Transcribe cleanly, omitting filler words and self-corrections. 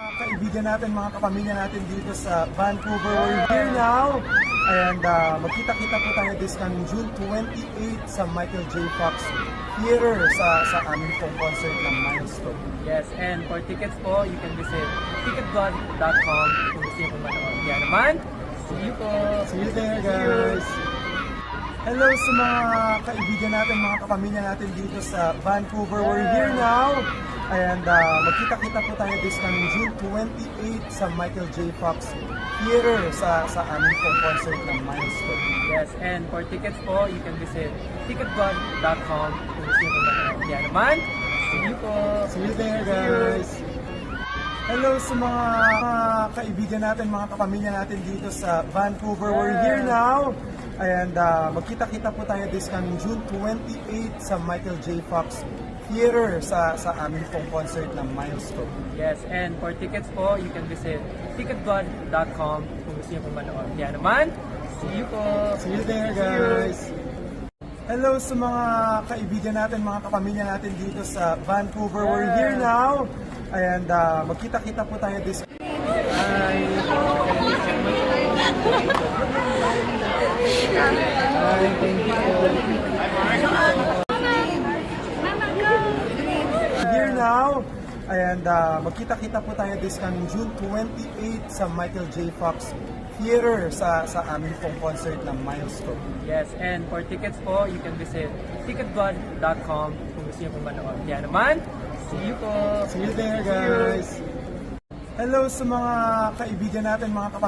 Kaibigan natin, mga kapamilya natin dito sa Vancouver. We're here now. And magkita-kita po tayo this coming June 28 sa Michael J. Fox Theater sa aming pong concert ng Milestone. Yes, and for tickets po, you can visit ticketgod.com kung gusto nyo po manood. Kaya naman, see you po! See you there, guys! Hello sa mga kaibigan natin, mga kapamilya natin dito sa Vancouver. We're here now. And magkita-kita po tayo this coming June 28 sa Michael J. Fox Theater sa aming pong concert ng Milestone. Yes, and for tickets po, you can visit ticketgod.com kung gusto nyo po manood. Kaya naman, see you po! See you there, guys! Hello sa mga kaibigan natin, mga kapamilya natin dito sa Vancouver. We're here now. And magkita-kita po tayo this coming June 28 sa Michael J. Fox Theater sa aming pong concert ng Milestone. Yes, and for tickets po, you can visit ticketgod.com kung gusto nyo po manood. Kaya naman, see you po! See you there, guys! Hello sa mga kaibigan natin, mga kapamilya natin dito sa Vancouver. We're here now. And magkita-kita po tayo this... Hi! Hi, thank you po. Here now. And magkita-kita po tayo this coming June 28 sa Michael J. Fox Theater sa aming pong concert ng Milestone. Yes, and for tickets po, you can visit ticketgod.com kung gusto nyo po manood. Kaya naman, see you po! See you there, guys! Hello sa mga kaibigan natin, mga kapatid.